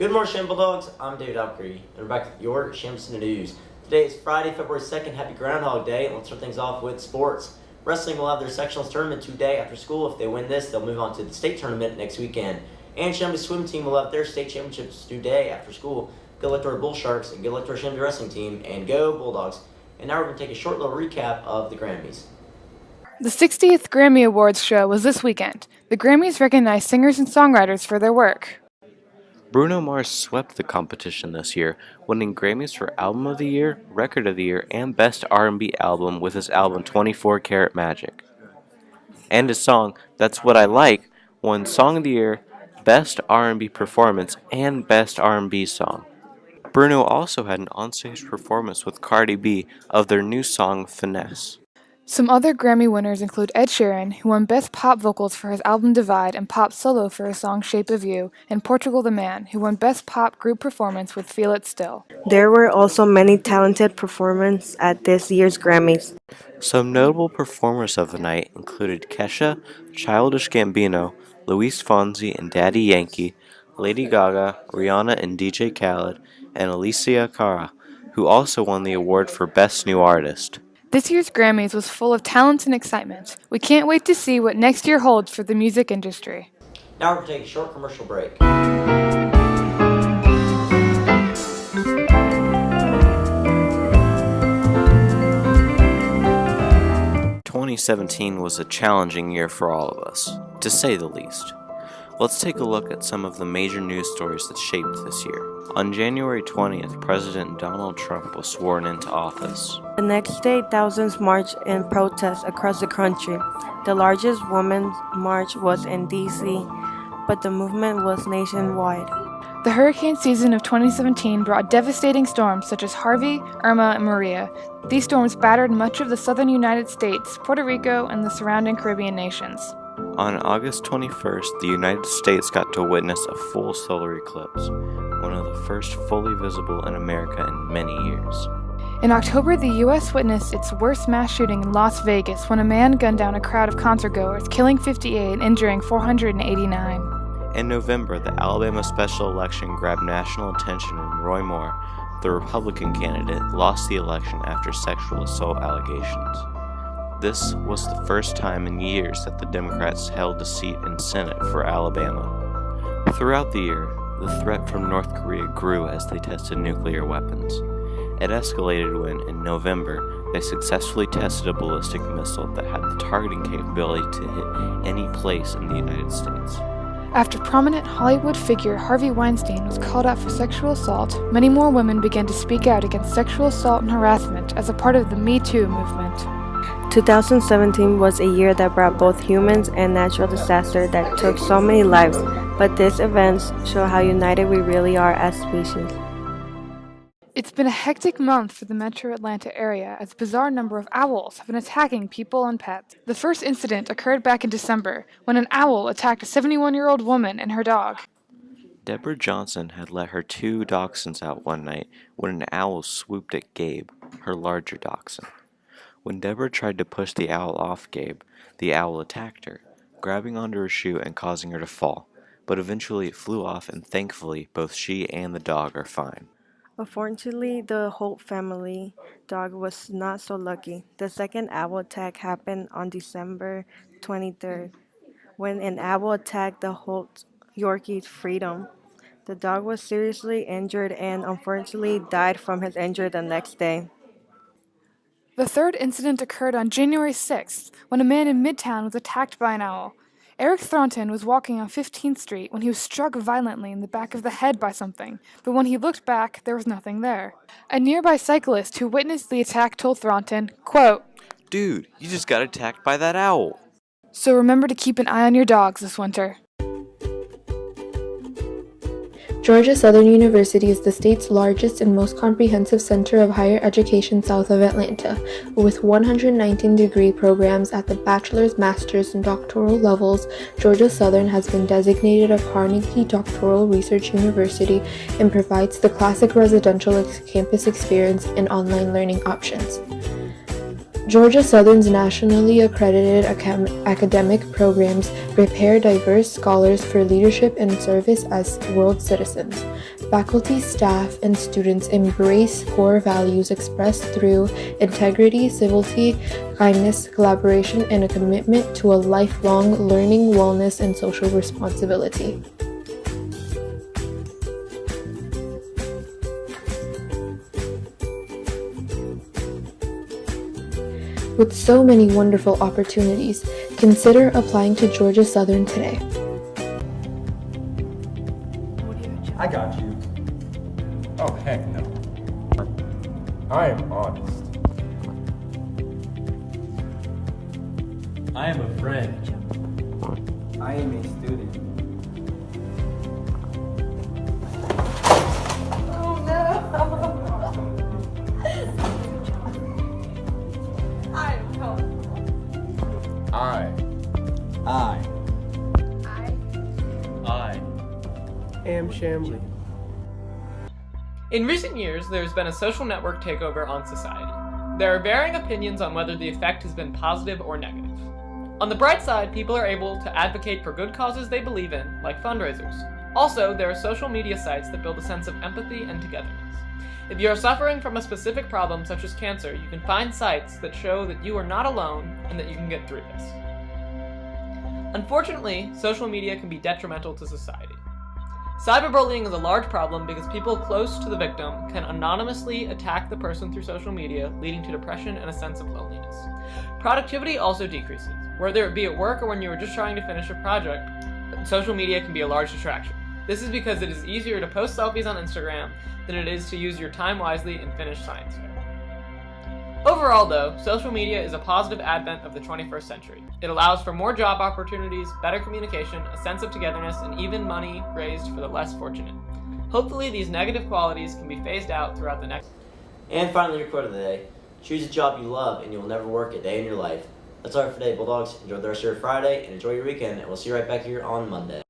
Good morning, Chamblee Dogs. I'm David Alcree, and we're back with your Chamblee News. Today is Friday, February 2nd. Happy Groundhog Day, and let's start things off with sports. Wrestling will have their sectionals tournament today after school. If they win this, they'll move on to the state tournament next weekend. And Chamblee swim team will have their state championships today after school. Good luck to our Bull Sharks, and good luck to our Chamblee wrestling team, and go Bulldogs. And now we're going to take a short little recap of the Grammys. The 60th Grammy Awards show was this weekend. The Grammys recognized singers and songwriters for their work. Bruno Mars swept the competition this year, winning Grammys for Album of the Year, Record of the Year, and Best R&B Album with his album 24 Karat Magic. And his song, That's What I Like, won Song of the Year, Best R&B Performance, and Best R&B Song. Bruno also had an onstage performance with Cardi B of their new song, Finesse. Some other Grammy winners include Ed Sheeran, who won Best Pop Vocals for his album Divide and Pop Solo for his song Shape of You, and Portugal the Man, who won Best Pop Group Performance with Feel It Still. There were also many talented performers at this year's Grammys. Some notable performers of the night included Kesha, Childish Gambino, Luis Fonsi and Daddy Yankee, Lady Gaga, Rihanna and DJ Khaled, and Alicia Cara, who also won the award for Best New Artist. This year's Grammys was full of talent and excitement. We can't wait to see what next year holds for the music industry. Now we're going to take a short commercial break. 2017 was a challenging year for all of us, to say the least. Let's take a look at some of the major news stories that shaped this year. On January 20th, President Donald Trump was sworn into office. The next day, thousands marched in protest across the country. The largest women's march was in D.C., but the movement was nationwide. The hurricane season of 2017 brought devastating storms such as Harvey, Irma, and Maria. These storms battered much of the southern United States, Puerto Rico, and the surrounding Caribbean nations. On August 21st, the United States got to witness a full solar eclipse, one of the first fully visible in America in many years. In October, the U.S. witnessed its worst mass shooting in Las Vegas when a man gunned down a crowd of concertgoers, killing 58 and injuring 489. In November, the Alabama special election grabbed national attention when Roy Moore, the Republican candidate, lost the election after sexual assault allegations. This was the first time in years that the Democrats held a seat in Senate for Alabama. Throughout the year, the threat from North Korea grew as they tested nuclear weapons. It escalated when, in November, they successfully tested a ballistic missile that had the targeting capability to hit any place in the United States. After prominent Hollywood figure Harvey Weinstein was called out for sexual assault, many more women began to speak out against sexual assault and harassment as a part of the Me Too movement. 2017 was a year that brought both humans and natural disaster that took so many lives, but these events show how united we really are as species. It's been a hectic month for the metro Atlanta area as a bizarre number of owls have been attacking people and pets. The first incident occurred back in December when an owl attacked a 71-year-old woman and her dog. Deborah Johnson had let her 2 dachshunds out one night when an owl swooped at Gabe, her larger dachshund. When Deborah tried to push the owl off Gabe, the owl attacked her, grabbing onto her shoe and causing her to fall, but eventually it flew off and thankfully both she and the dog are fine. Unfortunately, the Holt family dog was not so lucky. The second owl attack happened on December 23rd, when an owl attacked the Holt Yorkie Freedom. The dog was seriously injured and unfortunately died from his injury the next day. The third incident occurred on January 6th when a man in Midtown was attacked by an owl. Eric Thornton was walking on 15th Street when he was struck violently in the back of the head by something, but when he looked back, there was nothing there. A nearby cyclist who witnessed the attack told Thornton, quote, "Dude, you just got attacked by that owl." "So remember to keep an eye on your dogs this winter." Georgia Southern University is the state's largest and most comprehensive center of higher education south of Atlanta, with 119 degree programs at the bachelor's, master's, and doctoral levels. Georgia Southern has been designated a Carnegie Doctoral Research University and provides the classic residential campus experience and online learning options. Georgia Southern's nationally accredited academic programs prepare diverse scholars for leadership and service as world citizens. Faculty, staff, and students embrace core values expressed through integrity, civility, kindness, collaboration, and a commitment to a lifelong learning, wellness, and social responsibility. With so many wonderful opportunities, consider applying to Georgia Southern today. I got you. Oh, heck no. I am honest. I am a friend. I am a student. I am Chamblee. In recent years, there has been a social network takeover on society. There are varying opinions on whether the effect has been positive or negative. On the bright side, people are able to advocate for good causes they believe in, like fundraisers. Also, there are social media sites that build a sense of empathy and togetherness. If you are suffering from a specific problem such as cancer, you can find sites that show that you are not alone and that you can get through this. Unfortunately, social media can be detrimental to society. Cyberbullying is a large problem because people close to the victim can anonymously attack the person through social media, leading to depression and a sense of loneliness. Productivity also decreases. Whether it be at work or when you are just trying to finish a project, social media can be a large distraction. This is because it is easier to post selfies on Instagram than it is to use your time wisely and finish science fair. Overall, though, social media is a positive advent of the 21st century. It allows for more job opportunities, better communication, a sense of togetherness, and even money raised for the less fortunate. Hopefully, these negative qualities can be phased out throughout the next. And finally, your quote of the day. Choose a job you love and you will never work a day in your life. That's all for today, Bulldogs. Enjoy the rest of your Friday and enjoy your weekend, and we'll see you right back here on Monday.